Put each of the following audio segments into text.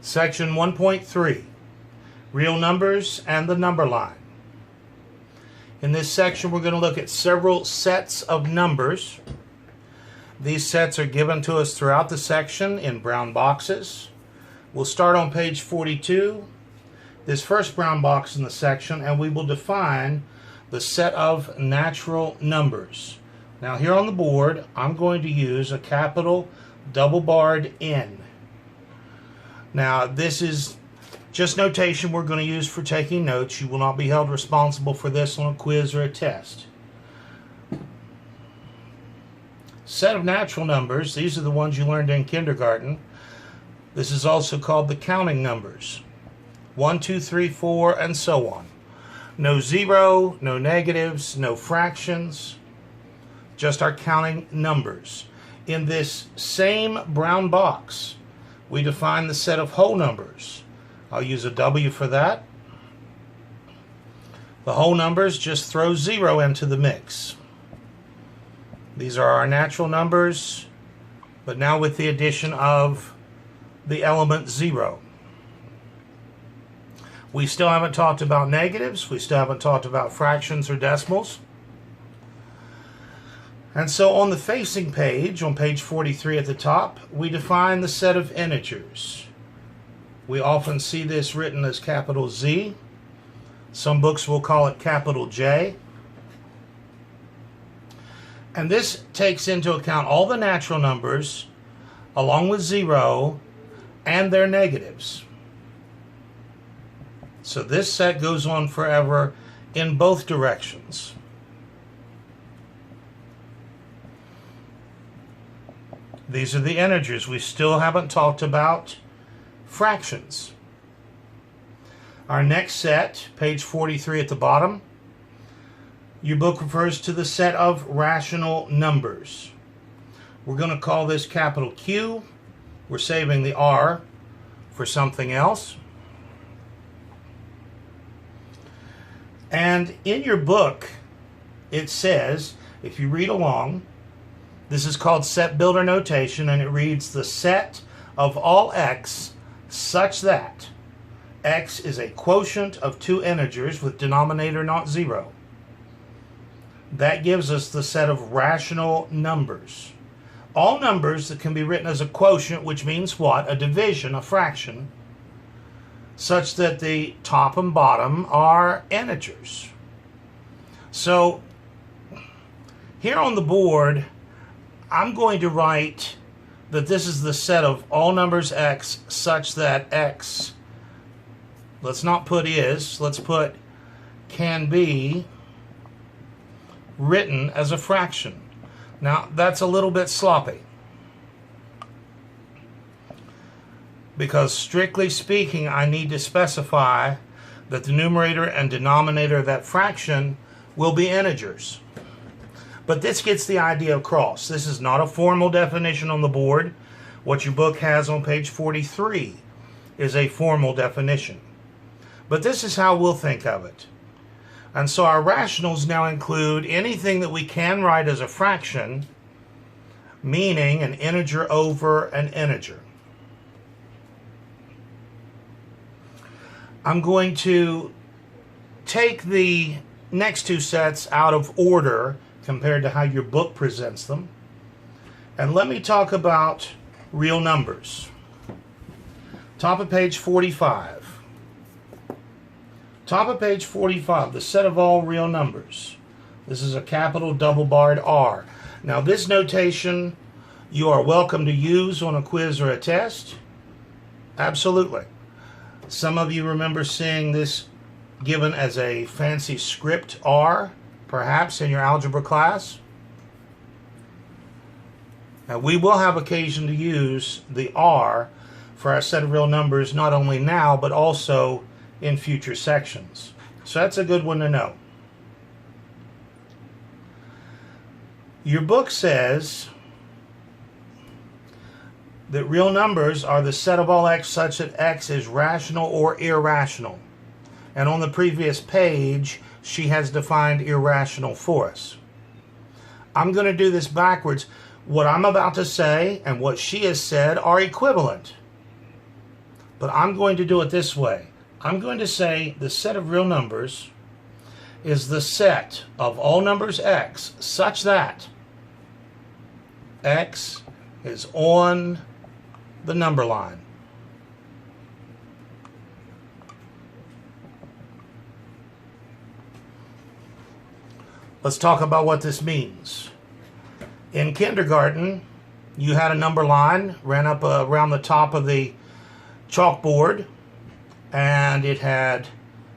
Section 1.3, Real Numbers and the Number Line. In this section, we're going to look at several sets of numbers. These sets are given to us throughout the section in brown boxes. We'll start on page 42, this first brown box in the section, and we will define the set of natural numbers. Now here on the board, I'm going to use a capital double-barred N. Now this is just notation we're going to use for taking notes. You will not be held responsible for this on a quiz or a test. Set of natural numbers, these are the ones you learned in kindergarten. This is also called the counting numbers. 1, 2, 3, 4, and so on. No zero, no negatives, no fractions, just our counting numbers. In this same brown box, we define the set of whole numbers. I'll use a W for that. The whole numbers, just throw 0 into the mix. These are our natural numbers, but now with the addition of the element 0. We still haven't talked about negatives. We still haven't talked about fractions or decimals. And so on the facing page, on page 43 at the top, we define the set of integers. We often see this written as capital Z. Some books will call it capital J. And this takes into account all the natural numbers, along with 0, and their negatives. So this set goes on forever in both directions. These are the integers. We still haven't talked about fractions. Our next set, page 43 at the bottom, your book refers to the set of rational numbers. We're going to call this capital Q. We're saving the R for something else. And in your book, it says, if you read along, this is called set builder notation, and it reads the set of all x such that x is a quotient of two integers with denominator not 0. That gives us the set of rational numbers. All numbers that can be written as a quotient, which means what? A division, a fraction, such that the top and bottom are integers. So here on the board, I'm going to write that this is the set of all numbers x such that x, let's not put is, let's put can be written as a fraction. Now that's a little bit sloppy, because strictly speaking I need to specify that the numerator and denominator of that fraction will be integers. But this gets the idea across. This is not a formal definition on the board. What your book has on page 43 is a formal definition. But this is how we'll think of it. And so our rationals now include anything that we can write as a fraction, meaning an integer over an integer. I'm going to take the next two sets out of order compared to how your book presents them. And let me talk about real numbers. Top of page 45. Top of page 45, the set of all real numbers. This is a capital double-barred R. Now this notation you are welcome to use on a quiz or a test. Absolutely. Some of you remember seeing this given as a fancy script R, perhaps in your algebra class. Now we will have occasion to use the R for our set of real numbers, not only now, but also in future sections. So that's a good one to know. Your book says that real numbers are the set of all x such that x is rational or irrational. And on the previous page, she has defined irrational for us. I'm going to do this backwards. What I'm about to say and what she has said are equivalent. But I'm going to do it this way. I'm going to say the set of real numbers is the set of all numbers x such that x is on the number line. Let's talk about what this means. In kindergarten, you had a number line, ran up around the top of the chalkboard, and it had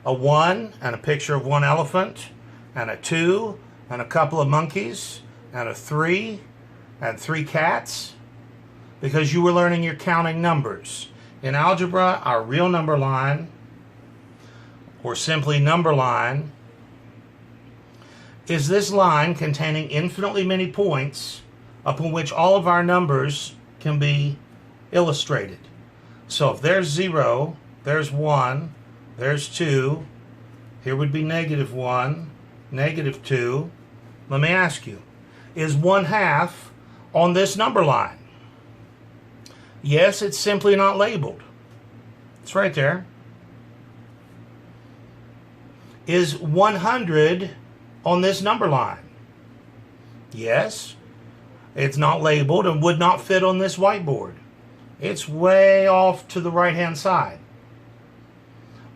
a 1 and a picture of one elephant, and a 2 and a couple of monkeys, and a 3 and 3 cats, because you were learning your counting numbers. In algebra, our real number line, or simply number line, is this line containing infinitely many points upon which all of our numbers can be illustrated. So if there's 0, there's 1, there's 2, here would be -1, -2. Let me ask you, is 1/2 on this number line? Yes, it's simply not labeled. It's right there. Is 100 on this number line? Yes, it's not labeled and would not fit on this whiteboard. It's way off to the right-hand side.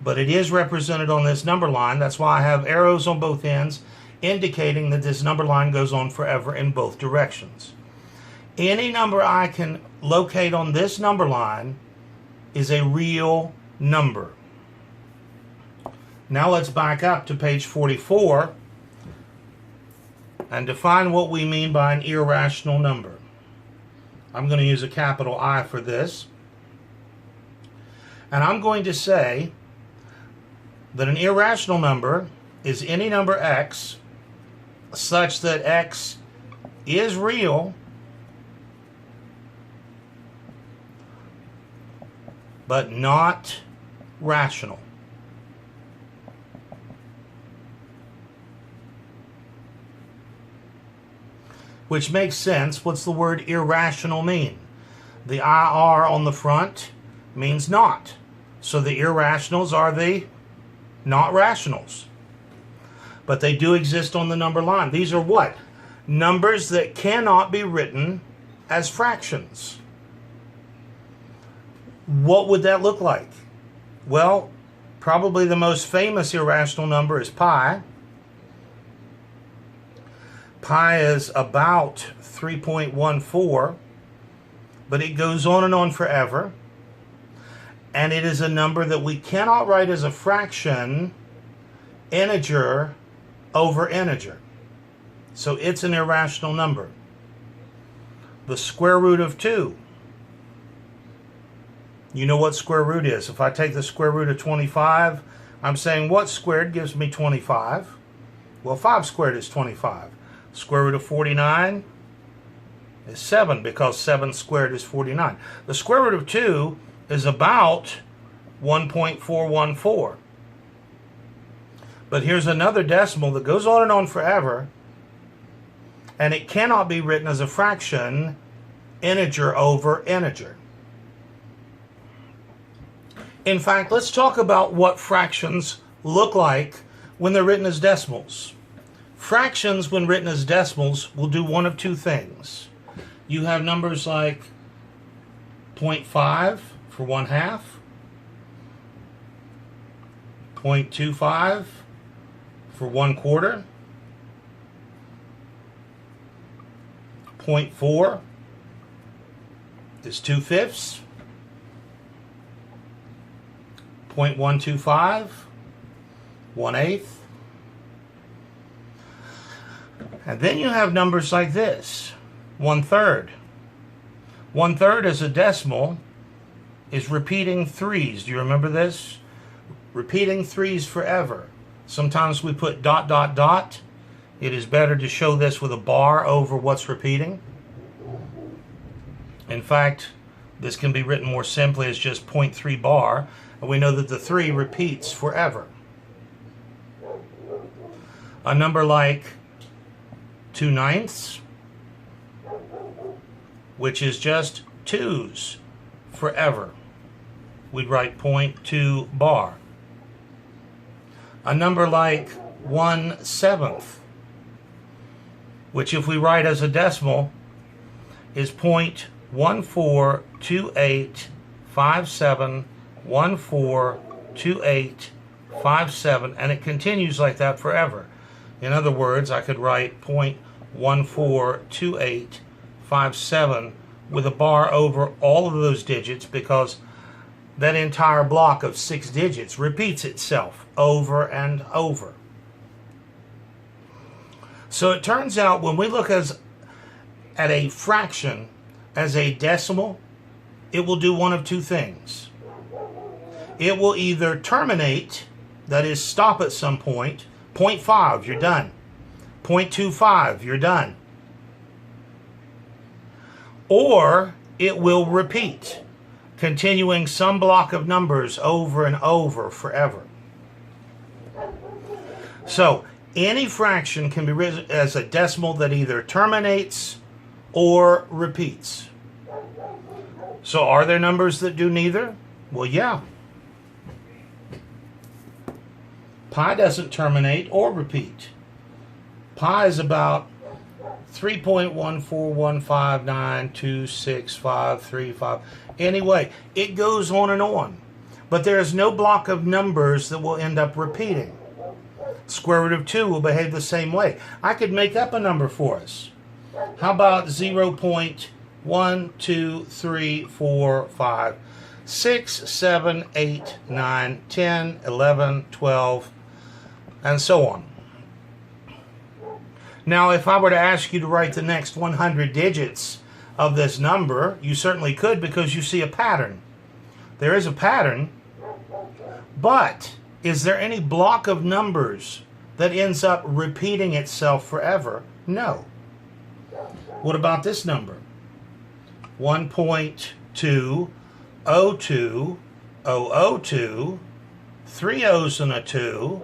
But it is represented on this number line. That's why I have arrows on both ends indicating that this number line goes on forever in both directions. Any number I can locate on this number line is a real number. Now let's back up to page 44 and define what we mean by an irrational number. I'm going to use a capital I for this. And I'm going to say that an irrational number is any number x such that x is real but not rational. Which makes sense. What's the word irrational mean? The IR on the front means not. So the irrationals are the not rationals. But they do exist on the number line. These are what? Numbers that cannot be written as fractions. What would that look like? Well, probably the most famous irrational number is pi. Pi is about 3.14, but it goes on and on forever. And it is a number that we cannot write as a fraction, integer over integer. So it's an irrational number. The square root of 2. You know what square root is. If I take the square root of 25, I'm saying what squared gives me 25? Well, 5 squared is 25. Square root of 49 is 7, because 7 squared is 49. The square root of 2 is about 1.414. But here's another decimal that goes on and on forever, and it cannot be written as a fraction, integer over integer. In fact, let's talk about what fractions look like when they're written as decimals. Fractions, when written as decimals, will do one of two things. You have numbers like 0.5 for 1/2, 0.25 for 1/4, 0.4 is 2/5, 0.125, 1/8. And then you have numbers like this, 1/3. 1/3 as a decimal is repeating threes. Do you remember this? Repeating threes forever. Sometimes we put ... It is better to show this with a bar over what's repeating. In fact, this can be written more simply as just 0.3 bar, and we know that the 3 repeats forever. A number like 2/9, which is just 2s forever, we'd write 0.2 bar. A number like 1/7, which if we write as a decimal is 0.142857142857, and it continues like that forever. In other words, I could write 0.142857 with a bar over all of those digits, because that entire block of 6 digits repeats itself over and over. So it turns out when we look at a fraction as a decimal, it will do one of two things. It will either terminate, that is stop at some point, 0.5, you're done. 0.25, you're done. Or it will repeat, continuing some block of numbers over and over forever. So any fraction can be written as a decimal that either terminates or repeats. So are there numbers that do neither? Well, yeah. Pi doesn't terminate or repeat. Pi is about 3.14159265335. Anyway, it goes on and on. But there is no block of numbers that will end up repeating. Square root of 2 will behave the same way. I could make up a number for us. How about 0.123456789101112 and so on. Now, if I were to ask you to write the next 100 digits of this number, you certainly could, because you see a pattern. There is a pattern, but is there any block of numbers that ends up repeating itself forever? No. What about this number? 1.202002, 3 O's and a 2.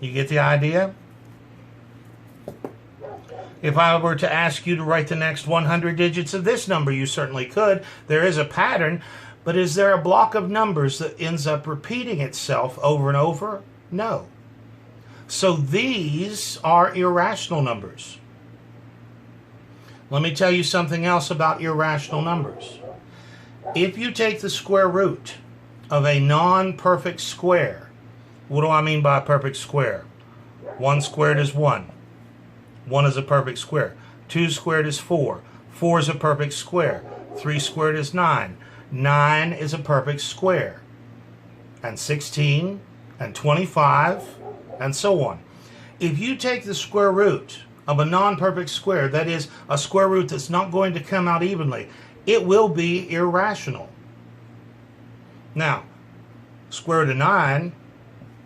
You get the idea? If I were to ask you to write the next 100 digits of this number, you certainly could. There is a pattern, but is there a block of numbers that ends up repeating itself over and over? No. So these are irrational numbers. Let me tell you something else about irrational numbers. If you take the square root of a non-perfect square, what do I mean by a perfect square? 1 squared is 1. 1 is a perfect square. 2 squared is 4. 4 is a perfect square. 3 squared is 9. 9 is a perfect square. And 16 and 25 and so on. If you take the square root of a non-perfect square, that is a square root that's not going to come out evenly, it will be irrational. Now, square root of 9,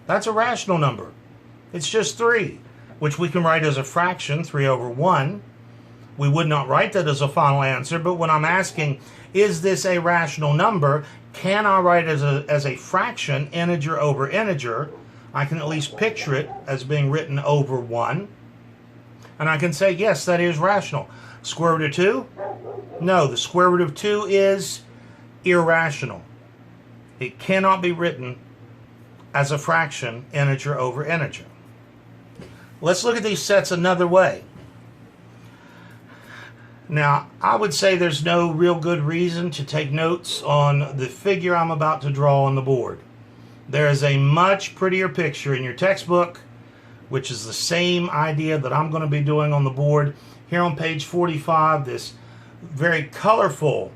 that's a rational number. It's just 3, which we can write as a fraction, 3 over 1. We would not write that as a final answer, but when I'm asking, is this a rational number, can I write it as a fraction, integer over integer? I can at least picture it as being written over 1. And I can say, yes, that is rational. Square root of 2? No, the square root of 2 is irrational. It cannot be written as a fraction, integer over integer. Let's look at these sets another way. Now, I would say there's no real good reason to take notes on the figure I'm about to draw on the board. There is a much prettier picture in your textbook, which is the same idea that I'm going to be doing on the board. Here on page 45, this very colorful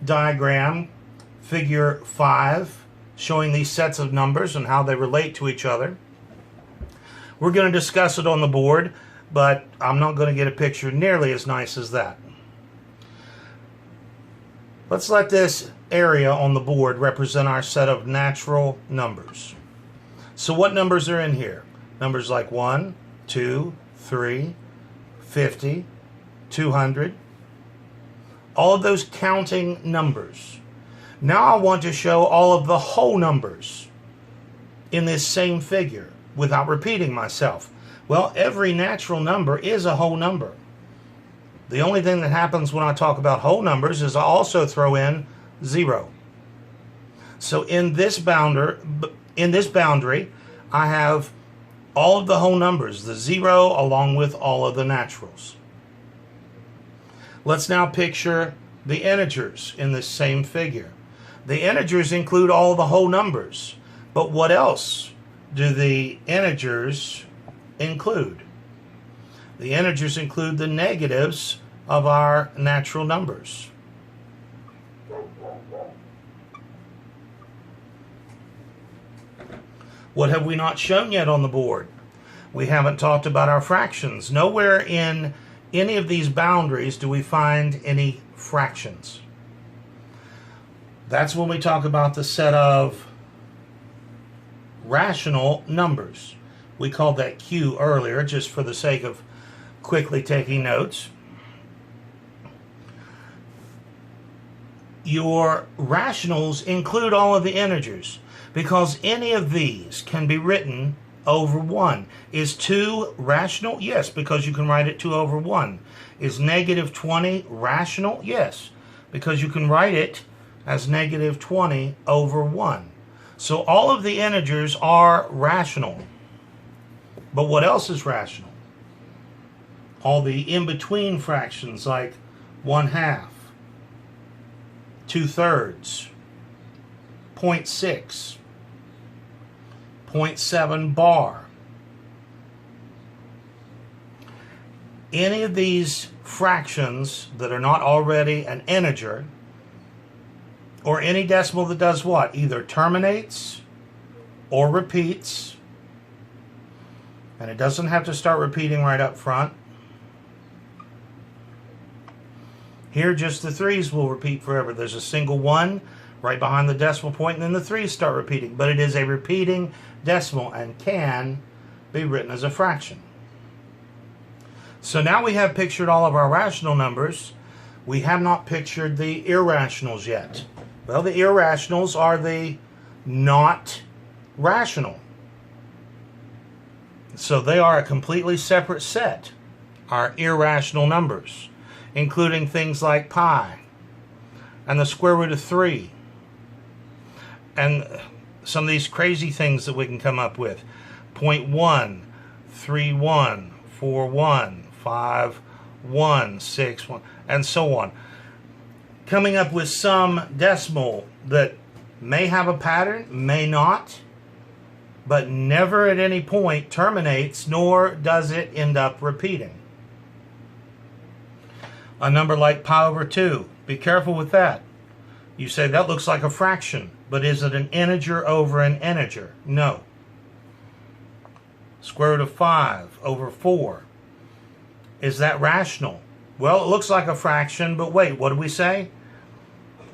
diagram, figure 5, showing these sets of numbers and how they relate to each other. We're going to discuss it on the board, but I'm not going to get a picture nearly as nice as that. Let's let this area on the board represent our set of natural numbers. So what numbers are in here? Numbers like 1, 2, 3, 50, 200. All of those counting numbers. Now I want to show all of the whole numbers in this same figure without repeating myself. Well, every natural number is a whole number. The only thing that happens when I talk about whole numbers is I also throw in 0. So in this boundary, I have all of the whole numbers, the 0 along with all of the naturals. Let's now picture the integers in this same figure. The integers include all the whole numbers, but what else do the integers include? The integers include the negatives of our natural numbers. What have we not shown yet on the board? We haven't talked about our fractions. Nowhere in any of these boundaries do we find any fractions. That's when we talk about the set of rational numbers. We called that Q earlier, just for the sake of quickly taking notes. Your rationals include all of the integers, because any of these can be written over 1. Is 2 rational? Yes, because you can write it 2 over 1. Is negative 20 rational? Yes, because you can write it as negative 20 over 1. So all of the integers are rational. But what else is rational? All the in-between fractions like 1/2, 2/3, 0.6, 0.7 bar. Any of these fractions that are not already an integer, or any decimal that does what? Either terminates or repeats. And it doesn't have to start repeating right up front. Here, just the 3's will repeat forever. There's a single 1 right behind the decimal point, and then the 3's start repeating. But it is a repeating decimal and can be written as a fraction. So now we have pictured all of our rational numbers. We have not pictured the irrationals yet. Well, the irrationals are the not rational. So they are a completely separate set, our irrational numbers, including things like pi and the square root of 3 and some of these crazy things that we can come up with. 0.1, 3.1, 4.1, 5.1, 6.1, and so on. Coming up with some decimal that may have a pattern, may not, but never at any point terminates, nor does it end up repeating. A number like pi over 2, be careful with that. You say that looks like a fraction, but is it an integer over an integer? No. Square root of 5 over 4, is that rational? Well, it looks like a fraction, but wait, what did we say?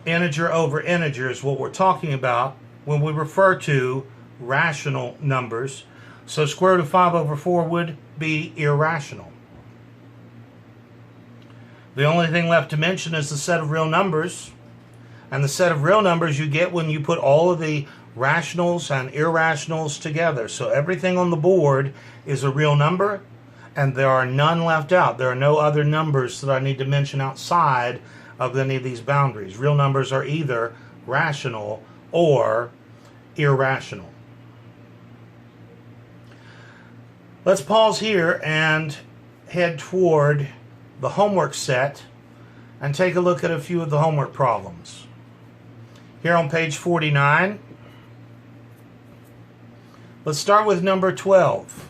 Integer over integer is what we're talking about when we refer to rational numbers. So square root of 5 over 4 would be irrational. The only thing left to mention is the set of real numbers. And the set of real numbers you get when you put all of the rationals and irrationals together. So everything on the board is a real number, and there are none left out. There are no other numbers that I need to mention outside of any of these boundaries. Real numbers are either rational or irrational. Let's pause here and head toward the homework set and take a look at a few of the homework problems. Here on page 49, let's start with number 12.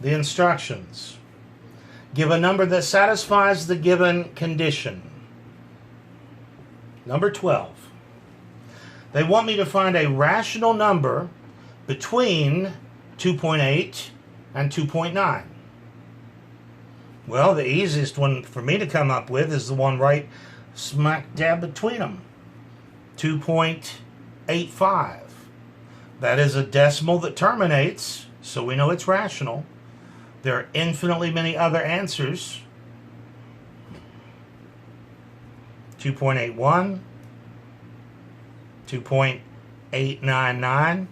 The instructions. Give a number that satisfies the given condition. Number 12. They want me to find a rational number between 2.8 and 2.9. Well, the easiest one for me to come up with is the one right smack dab between them. 2.85. That is a decimal that terminates, so we know it's rational. There are infinitely many other answers. 2.81, 2.899,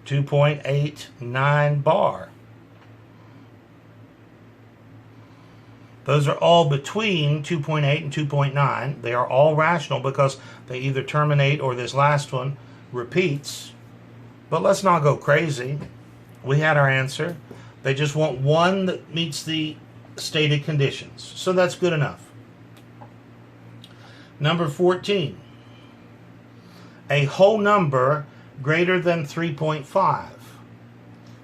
2.89 bar. Those are all between 2.8 and 2.9. They are all rational because they either terminate or this last one repeats. But let's not go crazy. We had our answer. They just want one that meets the stated conditions. So that's good enough. Number 14. A whole number greater than 3.5.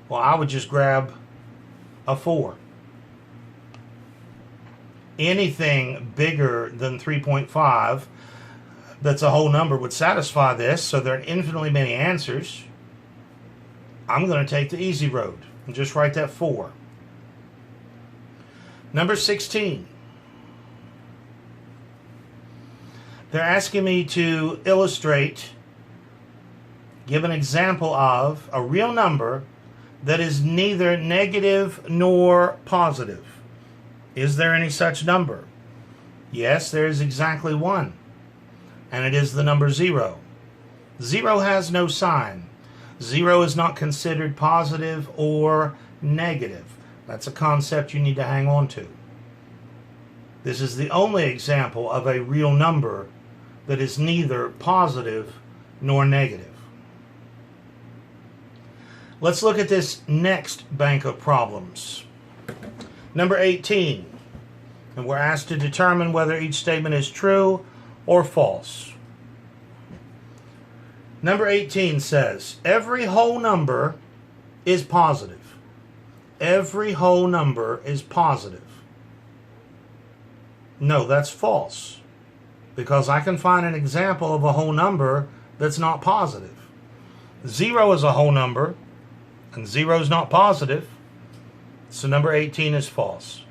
Well, I would just grab a 4. Anything bigger than 3.5 that's a whole number would satisfy this, so there are infinitely many answers. I'm going to take the easy road and just write that 4. Number 16. They're asking me to illustrate, give an example of a real number that is neither negative nor positive. Is there any such number? Yes, there is exactly one, and it is the number 0. 0 has no sign. 0 is not considered positive or negative. That's a concept you need to hang on to. This is the only example of a real number that is neither positive nor negative. Let's look at this next bank of problems. Number 18, and we're asked to determine whether each statement is true or false. Number 18 says, every whole number is positive. Every whole number is positive. No, that's false, because I can find an example of a whole number that's not positive. 0 is a whole number, and 0 is not positive. So number 18 is false.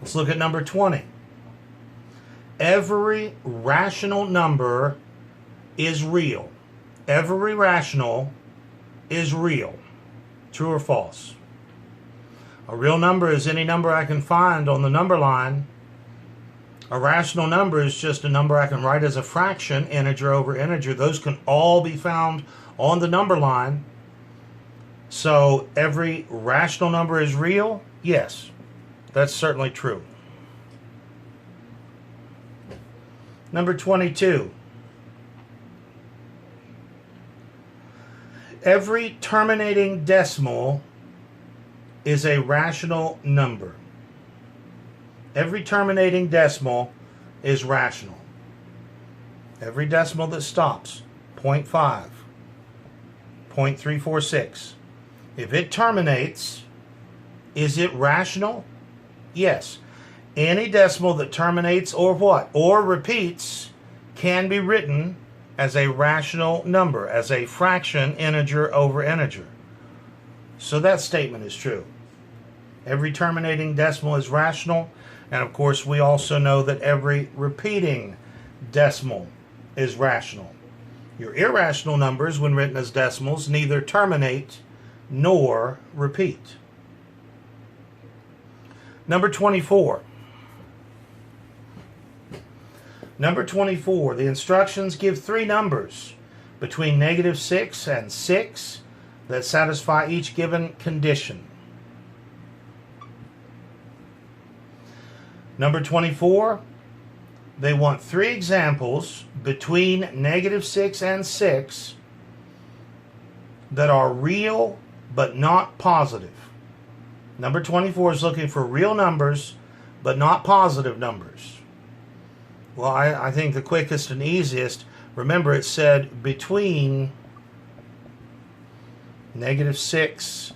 Let's look at number 20. Every rational number is real. Every rational is real. True or false? A real number is any number I can find on the number line. A rational number is just a number I can write as a fraction, integer over integer. Those can all be found on the number line. So every rational number is real? Yes, that's certainly true. Number 22. Every terminating decimal is a rational number. Every terminating decimal is rational. Every decimal that stops, 0.5, 0.346. If it terminates, is it rational? Yes. Any decimal that terminates or what? Or repeats can be written as a rational number, as a fraction, integer over integer. So that statement is true. Every terminating decimal is rational, and of course we also know that every repeating decimal is rational. Your irrational numbers, when written as decimals, neither terminate nor repeat. Number 24. Number 24, the instructions give 3 numbers between -6 and 6 that satisfy each given condition. Number 24, they want 3 examples between -6 and 6 that are real but not positive. Number 24 is looking for real numbers but not positive numbers. Well, I think the quickest and easiest, remember it said between -6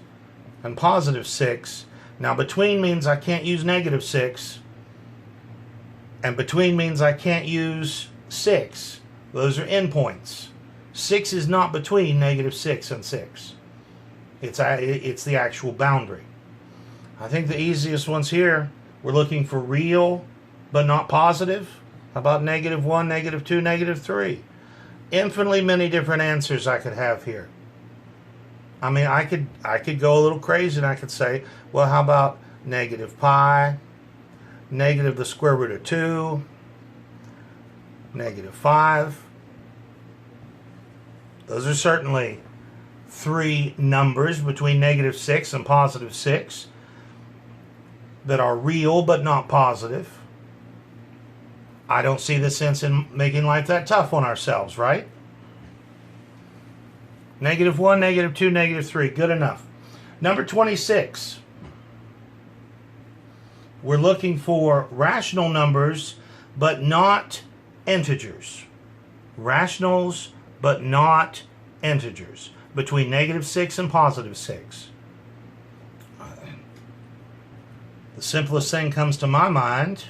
and +6. Now between means I can't use -6, and between means I can't use 6. Those are endpoints. 6 is not between -6 and 6. It's the actual boundary. I think the easiest ones here, we're looking for real but not positive. How about -1, -2, -3? Infinitely many different answers I could have here. I mean, I could go a little crazy and I could say, well, how about -pi, negative the square root of 2, -5. Those are certainly 3 numbers between -6 and +6. that are real but not positive. I don't see the sense in making life that tough on ourselves, right? -1, -2, -3. Good enough. Number 26. We're looking for rational numbers but not integers. Rationals but not integers. Between -6 and +6. The simplest thing comes to my mind: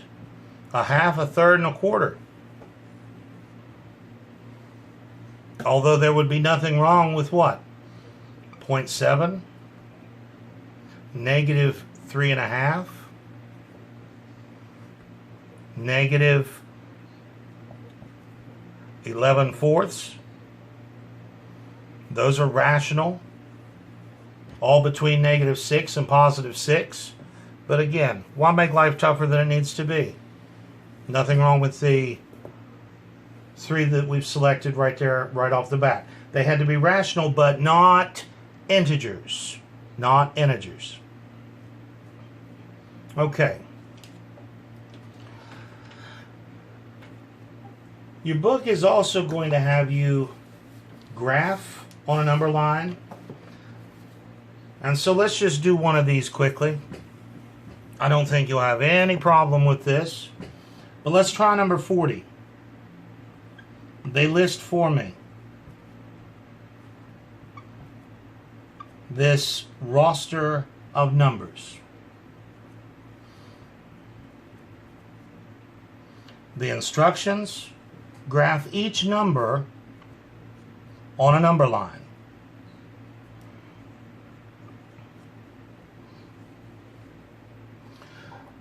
a half, a third, and a quarter. Although there would be nothing wrong with what? 0.7, -3.5, -11/4. Those are rational. All between -6 and +6. But again, why make life tougher than it needs to be? Nothing wrong with the 3 that we've selected right there, right off the bat. They had to be rational, but not integers. Not integers. Okay. Your book is also going to have you graph on a number line. And so let's just do one of these quickly. I don't think you'll have any problem with this. But let's try number 40. They list for me this roster of numbers. The instructions: graph each number on a number line.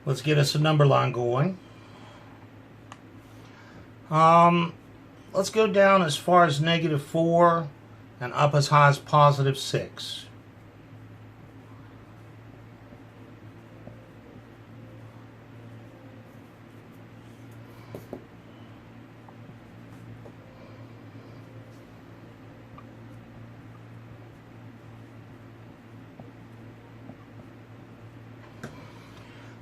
Let's get us a number line going. Let's go down as far as -4 and up as high as +6.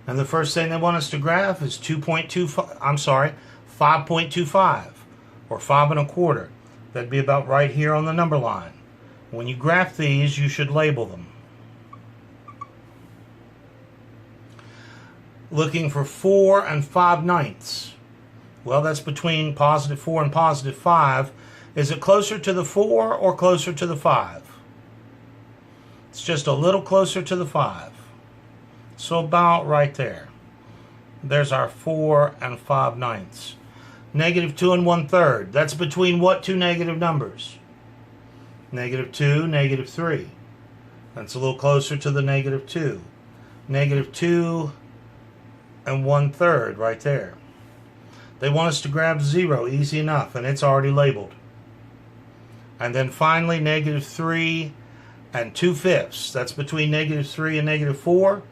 And the first thing they want us to graph is 5.25 or 5 1/4. That'd be about right here on the number line. When you graph these, you should label them. Looking for 4 5/9. Well, that's between +4 and +5. Is it closer to the 4 or closer to the 5? It's just a little closer to the 5. So about right there. There's our 4 5/9. -2 1/3. That's between what two negative numbers? -2, -3. That's a little closer to the -2. -2 1/3 right there. They want us to grab 0. Easy enough, and it's already labeled. And then finally -3 2/5. That's between -3 and -4.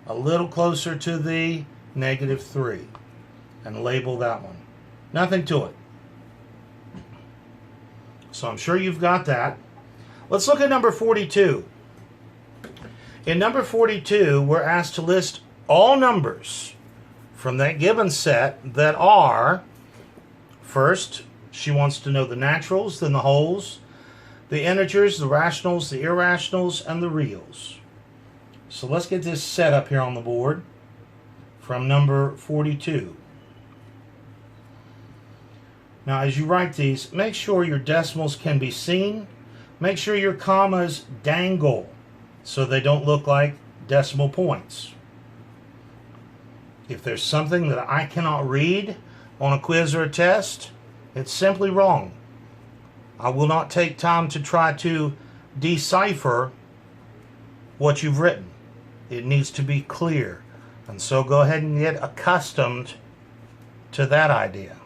A little closer to the -3. And label that one. Nothing to it. So I'm sure you've got that. Let's look at number 42. In number 42, we're asked to list all numbers from that given set that are, first, she wants to know the naturals, then the wholes, the integers, the rationals, the irrationals, and the reals. So let's get this set up here on the board from number 42. Now, as you write these, make sure your decimals can be seen. Make sure your commas dangle so they don't look like decimal points. If there's something that I cannot read on a quiz or a test, it's simply wrong. I will not take time to try to decipher what you've written. It needs to be clear. And so go ahead and get accustomed to that idea.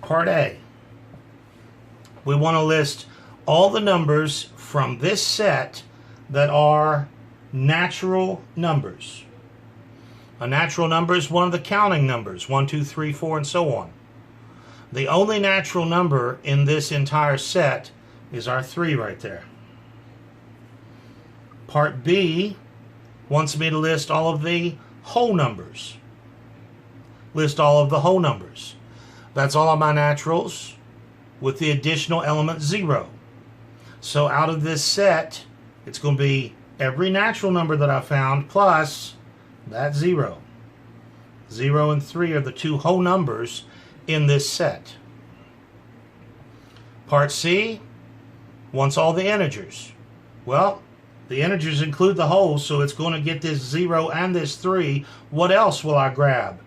Part A. We want to list all the numbers from this set that are natural numbers. A natural number is one of the counting numbers, 1, 2, 3, 4, and so on. The only natural number in this entire set is our 3 right there. Part B wants me to list all of the whole numbers. List all of the whole numbers. That's all of my naturals with the additional element 0. So out of this set, it's going to be every natural number that I found plus that 0. 0 and 3 are the two whole numbers in this set. Part C wants all the integers. Well, the integers include the wholes, so it's going to get this 0 and this 3. What else will I grab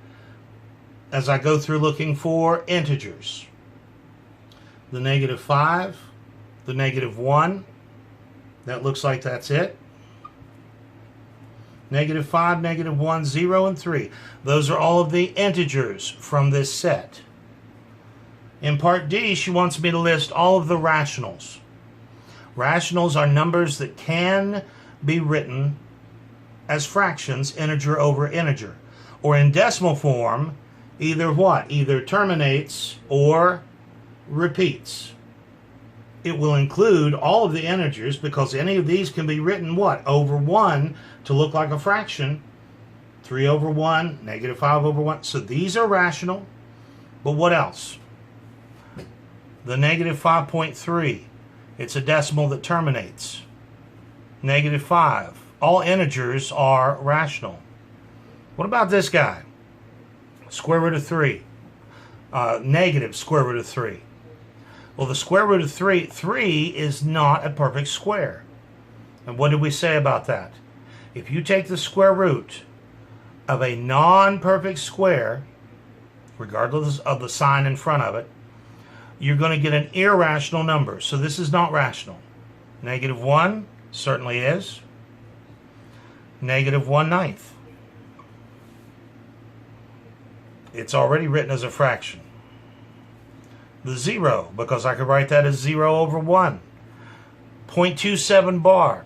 as I go through looking for integers? The -5, the -1. That looks like that's it. -5, -1, 0, and 3. Those are all of the integers from this set. In Part D, she wants me to list all of the rationals. Rationals are numbers that can be written as fractions, integer over integer. Or in decimal form, either what? Either terminates or repeats. It will include all of the integers because any of these can be written what? Over 1 to look like a fraction. 3 over 1, -5 over 1. So these are rational. But what else? The -5.3. It's a decimal that terminates. -5. All integers are rational. What about this guy? Square root of 3. Negative square root of 3. Well, the square root of 3 is not a perfect square. And what did we say about that? If you take the square root of a non-perfect square, regardless of the sign in front of it, you're going to get an irrational number. So this is not rational. -1 certainly is. -1/9. It's already written as a fraction. The 0, because I could write that as 0 over 1. 0.27 bar.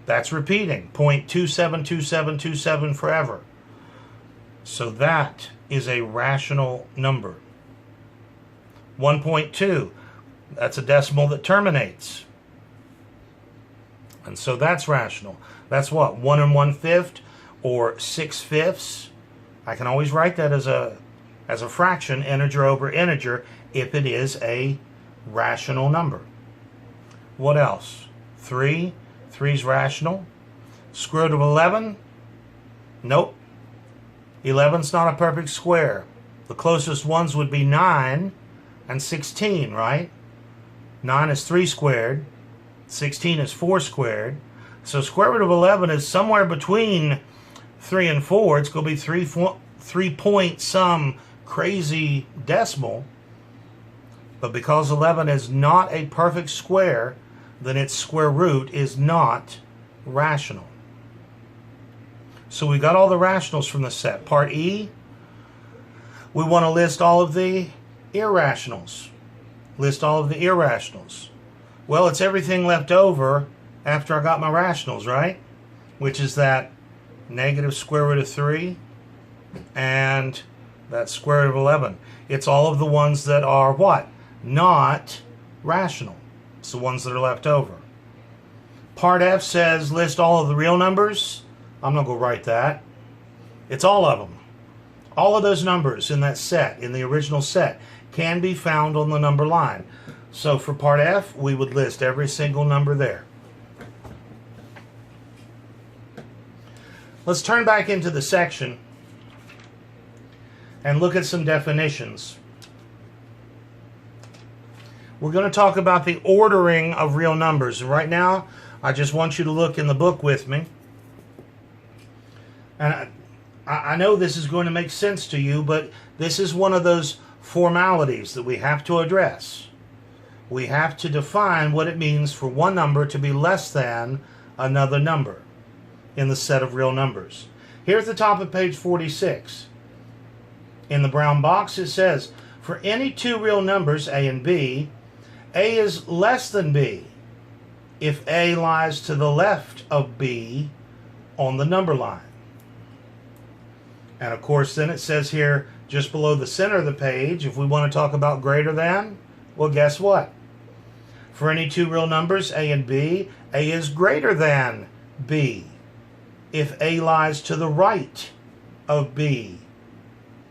That's repeating. 0.272727 forever. So that is a rational number. 1.2. That's a decimal that terminates. And so that's rational. That's what? 1 1/5 or 6/5. I can always write that as a fraction, integer over integer, if it is a rational number. What else? 3. 3 is rational. Square root of 11? Nope. 11's not a perfect square. The closest ones would be 9 and 16, right? 9 is 3 squared. 16 is 4 squared. So square root of 11 is somewhere between 3 and 4. It's going to be 3 point some crazy decimal. But because 11 is not a perfect square, then its square root is not rational. So we got all the rationals from the set. Part E, we want to list all of the irrationals. List all of the irrationals. Well, it's everything left over after I got my rationals, right? Which is that negative square root of 3 and that square root of 11. It's all of the ones that are what? Not rational. It's the ones that are left over. Part F says list all of the real numbers. I'm not going to write that. It's all of them. All of those numbers in that set, in the original set, can be found on the number line. So for part F, we would list every single number there. Let's turn back into the section and look at some definitions. We're going to talk about the ordering of real numbers. And right now, I just want you to look in the book with me. And I know this is going to make sense to you, but this is one of those formalities that we have to address. We have to define what it means for one number to be less than another number in the set of real numbers. Here at the top of page 46, in the brown box, it says, for any two real numbers, A and B, A is less than B if A lies to the left of B on the number line. And of course, then it says here, just below the center of the page, if we want to talk about greater than, well, guess what? For any two real numbers, A and B, A is greater than B if A lies to the right of B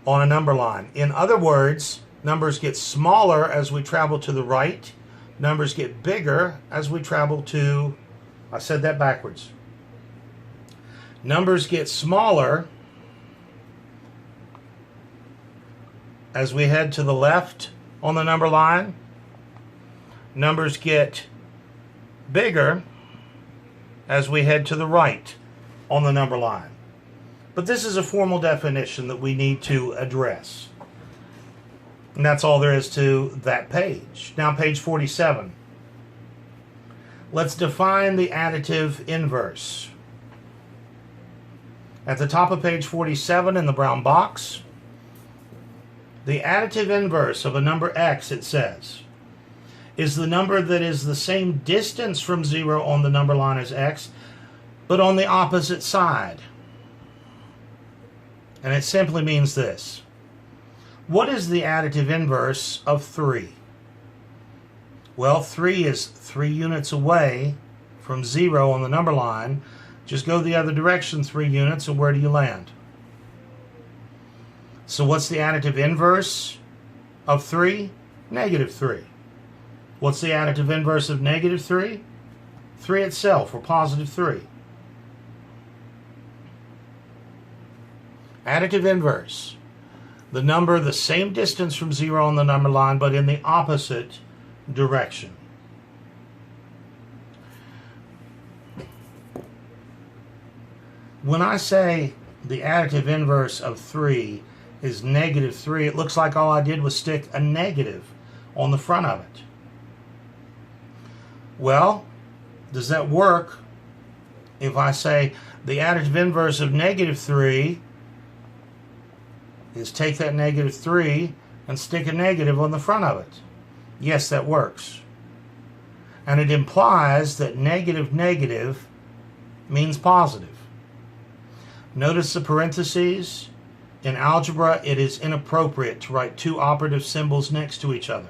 on a number line. In other words, numbers get smaller as we travel to the right. Numbers get bigger as we travel to, I said that backwards. Numbers get smaller as we head to the left on the number line. Numbers get bigger as we head to the right on the number line. But this is a formal definition that we need to address. And that's all there is to that page. Now, page 47. Let's define the additive inverse. At the top of page 47 in the brown box, the additive inverse of a number x, it says, is the number that is the same distance from 0 on the number line as x, but on the opposite side. And it simply means this. What is the additive inverse of 3? Well, 3 is 3 units away from 0 on the number line. Just go the other direction 3 units, and where do you land? So what's the additive inverse of 3? Negative 3. What's the additive inverse of negative 3? 3 itself, or positive 3. Additive inverse. The number the same distance from 0 on the number line, but in the opposite direction. When I say the additive inverse of 3 is negative 3, it looks like all I did was stick a negative on the front of it. Well, does that work if I say the additive inverse of negative 3 is take that negative 3 and stick a negative on the front of it? Yes, that works. And it implies that negative negative means positive. Notice the parentheses. In algebra, it is inappropriate to write two operative symbols next to each other.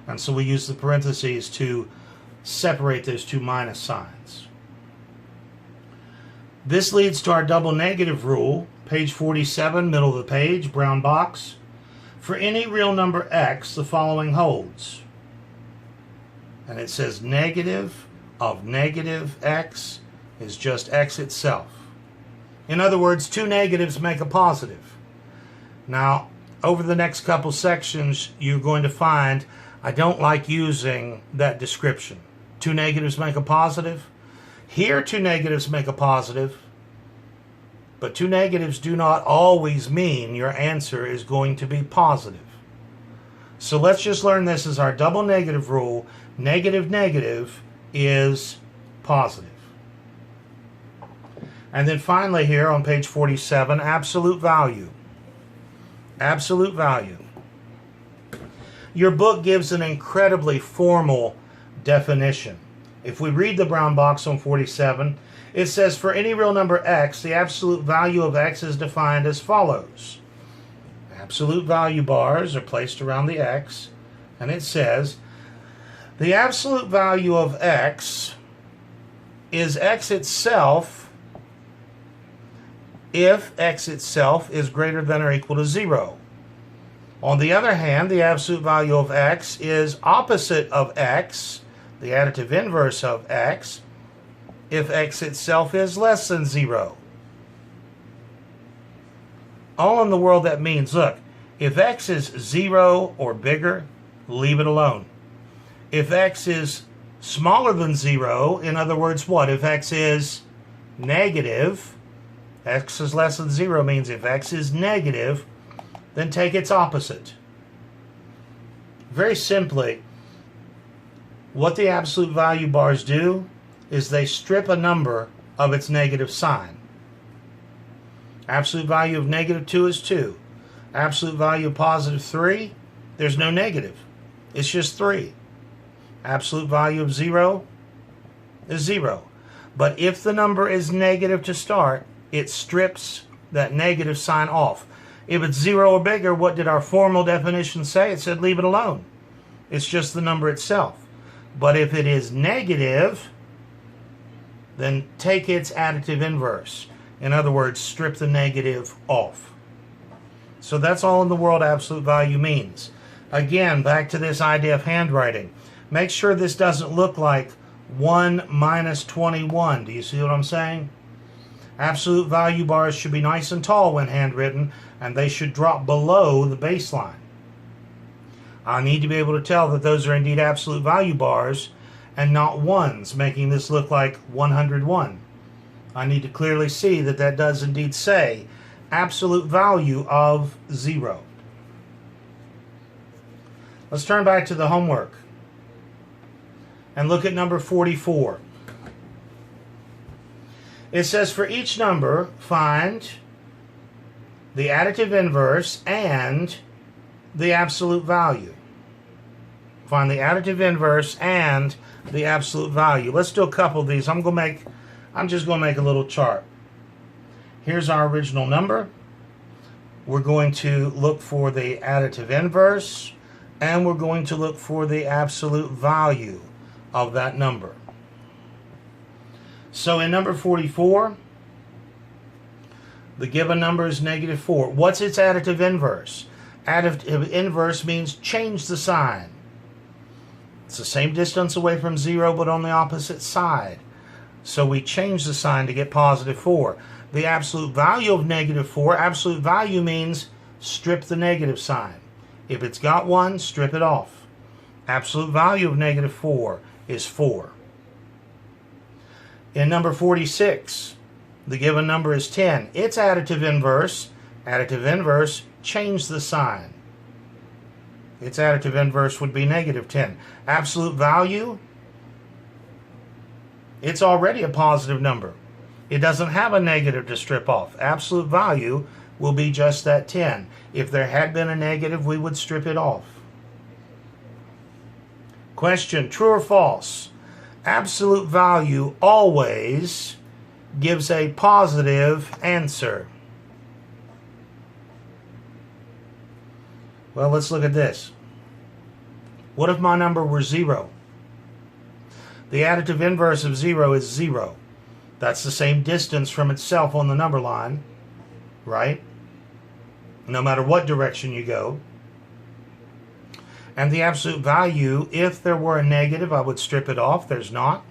And so we use the parentheses to separate those two minus signs. This leads to our double negative rule. Page 47, middle of the page, brown box. For any real number x, the following holds. And it says negative of negative x is just x itself. In other words, two negatives make a positive. Now, over the next couple sections, you're going to find I don't like using that description. Two negatives make a positive. Here, two negatives make a positive. But two negatives do not always mean your answer is going to be positive. So let's just learn this as our double negative rule. Negative negative is positive. And then finally here on page 47, absolute value. Absolute value. Your book gives an incredibly formal definition. If we read the brown box on 47, it says for any real number x, the absolute value of x is defined as follows. Absolute value bars are placed around the x, and it says the absolute value of x is x itself if x itself is greater than or equal to 0. On the other hand, the absolute value of x is opposite of x, the additive inverse of x, if x itself is less than 0. All in the world that means, look, if x is 0 or bigger, leave it alone. If x is smaller than 0, in other words, what? If x is negative, x is less than 0 means if x is negative, then take its opposite. Very simply, what the absolute value bars do is they strip a number of its negative sign. Absolute value of negative 2 is 2. Absolute value of positive 3, there's no negative. It's just 3. Absolute value of 0 is 0. But if the number is negative to start, it strips that negative sign off. If it's 0 or bigger, what did our formal definition say? It said leave it alone. It's just the number itself. But if it is negative, then take its additive inverse. In other words, strip the negative off. So that's all in the world absolute value means. Again, back to this idea of handwriting. Make sure this doesn't look like 1 minus 21. Do you see what I'm saying? Absolute value bars should be nice and tall when handwritten, and they should drop below the baseline. I need to be able to tell that those are indeed absolute value bars and not ones, making this look like 101. I need to clearly see that that does indeed say absolute value of 0. Let's turn back to the homework and look at number 44. It says for each number, find the additive inverse and the absolute value. Find the additive inverse and the absolute value. Let's do a couple of these. I'm just going to make a little chart. Here's our original number. We're going to look for the additive inverse, and we're going to look for the absolute value of that number. So in number 44, the given number is -4. What's its additive inverse? Additive inverse means change the sign. It's the same distance away from 0, but on the opposite side. So we change the sign to get +4. The absolute value of -4, absolute value means strip the negative sign. If it's got 1, strip it off. Absolute value of -4 is 4. In number 46, the given number is 10. Its additive inverse, change the sign. Its additive inverse would be -10. Absolute value, it's already a positive number. It doesn't have a negative to strip off. Absolute value will be just that 10. If there had been a negative, we would strip it off. Question, true or false? Absolute value always gives a positive answer. Well, let's look at this. What if my number were 0? The additive inverse of 0 is 0. That's the same distance from itself on the number line, right? No matter what direction you go. And the absolute value, if there were a negative, I would strip it off. There's not.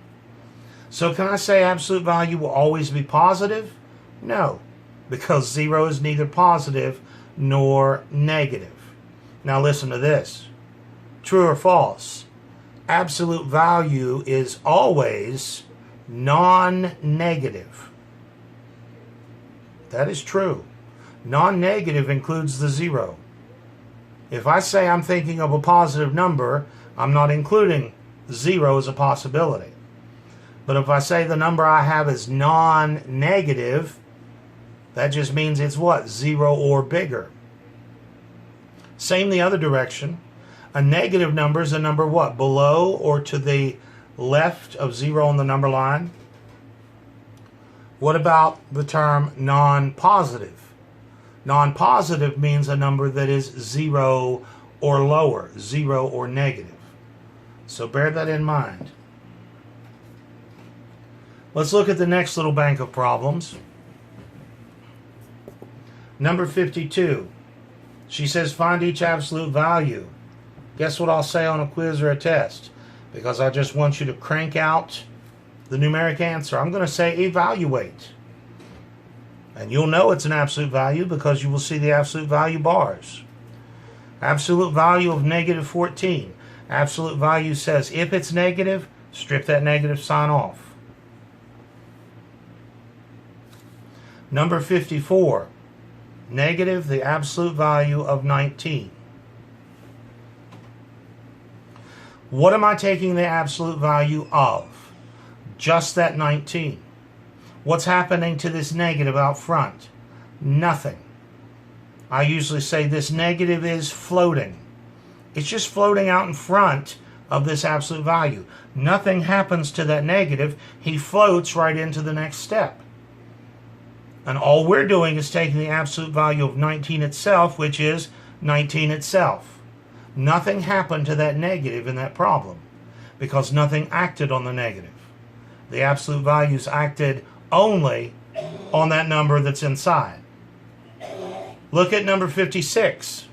So can I say absolute value will always be positive? No, because 0 is neither positive nor negative. Now listen to this. True or false? Absolute value is always non-negative. That is true. Non-negative includes the 0. If I say I'm thinking of a positive number, I'm not including 0 as a possibility. But if I say the number I have is non-negative, that just means it's what? 0 or bigger. Same the other direction. A negative number is a number what? Below or to the left of 0 on the number line? What about the term non-positive? Non-positive means a number that is 0 or lower, 0 or negative. So bear that in mind. Let's look at the next little bank of problems. Number 52. She says find each absolute value. Guess what I'll say on a quiz or a test? Because I just want you to crank out the numeric answer. I'm going to say evaluate. And you'll know it's an absolute value because you will see the absolute value bars. Absolute value of -14. Absolute value says if it's negative, strip that negative sign off. Number 54. Negative the absolute value of 19. What am I taking the absolute value of? Just that 19. What's happening to this negative out front? Nothing. I usually say this negative is floating. It's just floating out in front of this absolute value. Nothing happens to that negative. He floats right into the next step. And all we're doing is taking the absolute value of 19 itself, which is 19 itself. Nothing happened to that negative in that problem because nothing acted on the negative. The absolute values acted only on that number that's inside. Look at number 56.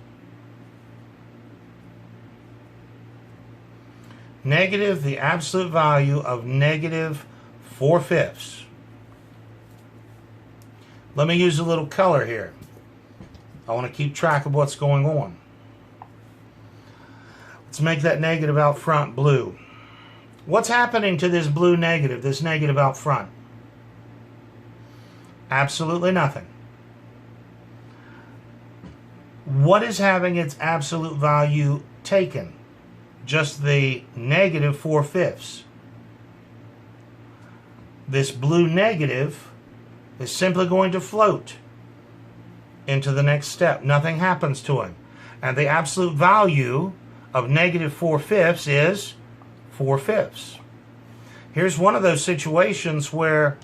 Negative the absolute value of negative 4/5. Let me use a little color here. I want to keep track of what's going on. Let's make that negative out front blue. What's happening to this blue negative, this negative out front? Absolutely nothing. What is having its absolute value taken? Just the negative 4/5. This blue negative is simply going to float into the next step. Nothing happens to him. And the absolute value of negative 4/5 is 4/5. Here's one of those situations where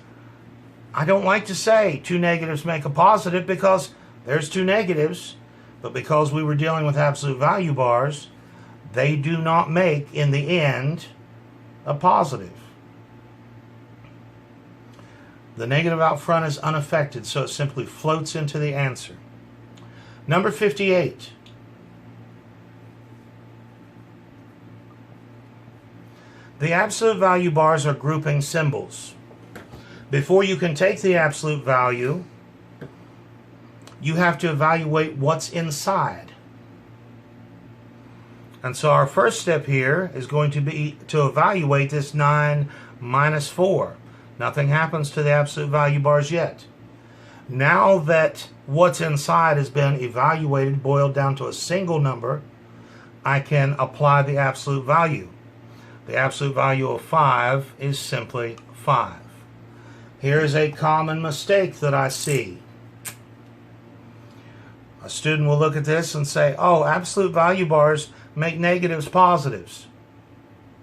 I don't like to say two negatives make a positive because there's two negatives, but because we were dealing with absolute value bars, they do not make, in the end, a positive. The negative out front is unaffected, so it simply floats into the answer. Number 58. The absolute value bars are grouping symbols. Before you can take the absolute value, you have to evaluate what's inside. And so our first step here is going to be to evaluate this 9 minus 4. Nothing happens to the absolute value bars yet. Now that what's inside has been evaluated, boiled down to a single number, I can apply the absolute value. The absolute value of 5 is simply 5. Here's a common mistake that I see. A student will look at this and say, oh, absolute value bars make negatives positives.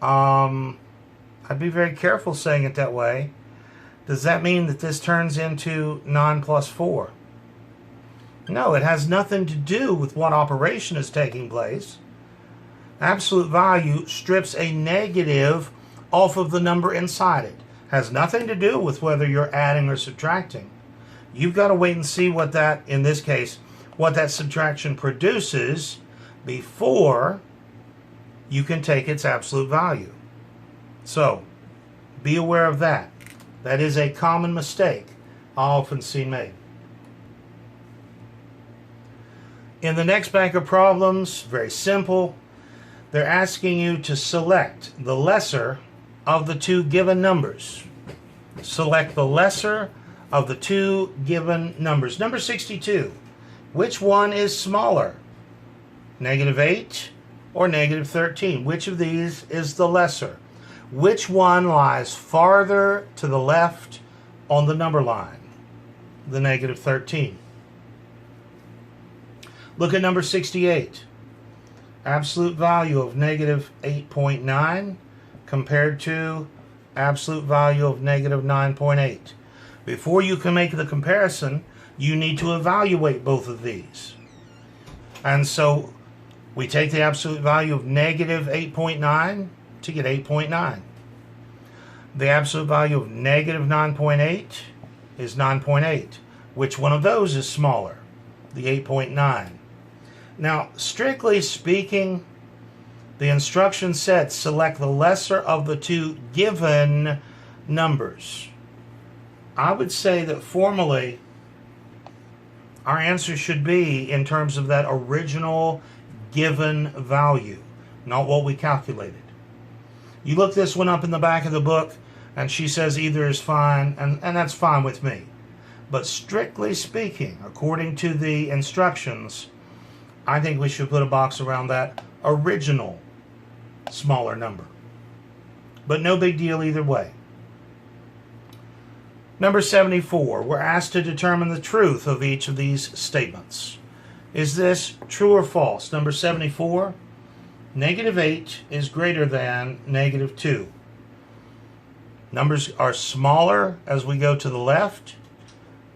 I'd be very careful saying it that way. Does that mean that this turns into 9 plus 4? No, it has nothing to do with what operation is taking place. Absolute value strips a negative off of the number inside it. Has nothing to do with whether you're adding or subtracting. You've got to wait and see what that, in this case, what that subtraction produces before you can take its absolute value. So, be aware of that. That is a common mistake I often see made. In the next bank of problems, very simple. They're asking you to select the lesser of the two given numbers. Select the lesser of the two given numbers. Number 62. Which one is smaller? Negative 8 or negative 13? Which of these is the lesser? Which one lies farther to the left on the number line? The negative 13. Look at number 68. Absolute value of negative 8.9 compared to absolute value of negative 9.8. Before you can make the comparison, you need to evaluate both of these. And so we take the absolute value of negative 8.9 to get 8.9. The absolute value of negative 9.8 is 9.8. Which one of those is smaller? The 8.9. Now, strictly speaking, the instruction said select the lesser of the two given numbers. I would say that formally, our answer should be in terms of that original given value, not what we calculated. You look this one up in the back of the book, and she says either is fine, and that's fine with me. But strictly speaking, according to the instructions, I think we should put a box around that original smaller number. But no big deal either way. Number 74, we're asked to determine the truth of each of these statements. Is this true or false? Number 74, negative 8 is greater than negative 2. Numbers are smaller as we go to the left.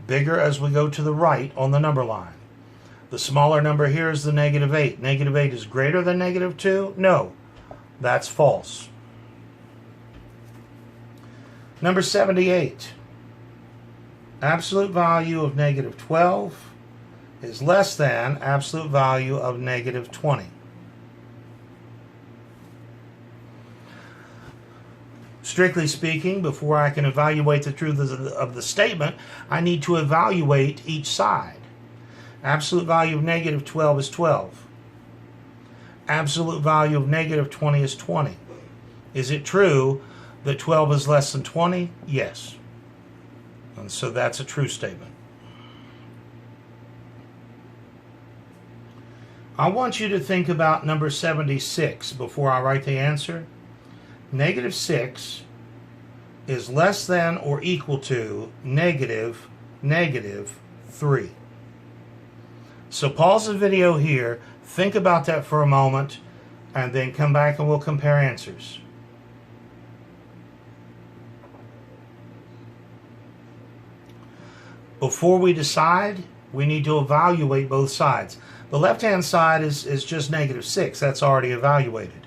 bigger as we go to the right on the number line. The smaller number here is the -8. -8 is greater than -2? No, that's false. Number 78. Absolute value of -12 is less than absolute value of -20. Strictly speaking, before I can evaluate the truth of the statement, I need to evaluate each side. Absolute value of -12 is 12. Absolute value of -20 is 20. Is it true that 12 is less than 20? Yes. And so that's a true statement. I want you to think about number 76 before I write the answer. -6 is less than or equal to -3. So pause the video here, think about that for a moment, and then come back and we'll compare answers. Before we decide, we need to evaluate both sides. The left-hand side is just -6. That's already evaluated.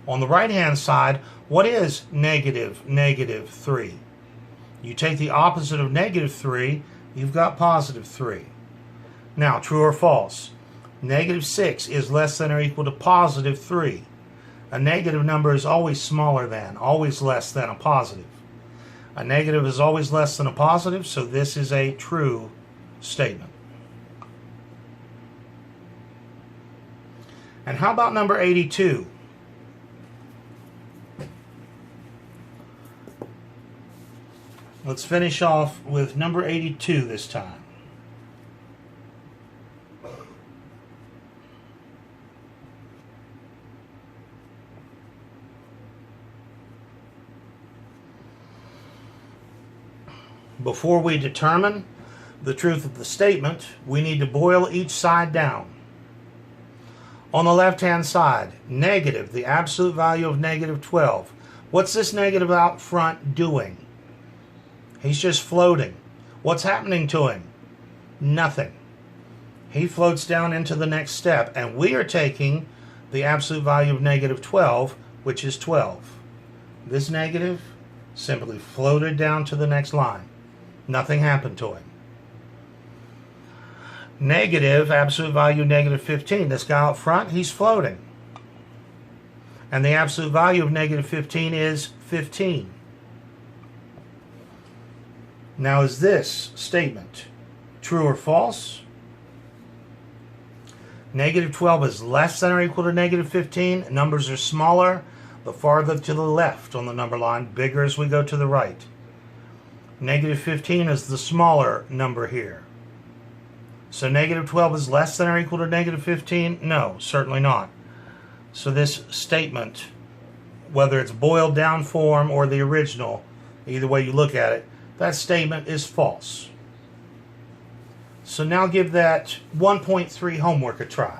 On the right-hand side, what is -3? You take the opposite of -3, you've got +3. Now, true or false? -6 is less than or equal to +3. A negative number is always smaller than, always less than a positive. A negative is always less than a positive, so this is a true statement. And how about number 82? Let's finish off with number 82 this time. Before we determine the truth of the statement, we need to boil each side down. On the left-hand side, negative, the absolute value of -12. What's this negative out front doing? He's just floating. What's happening to him? Nothing. He floats down into the next step, and we are taking the absolute value of -12, which is 12. This negative simply floated down to the next line. Nothing happened to him. Negative, absolute value -15. This guy out front, he's floating. And the absolute value of -15 is 15. Now, is this statement true or false? -12 is less than or equal to -15. Numbers are smaller the farther to the left on the number line, bigger as we go to the right. -15 is the smaller number here. So -12 is less than or equal to -15? No, certainly not. So this statement, whether it's boiled down form or the original, either way you look at it, that statement is false. So now give that 1.3 homework a try.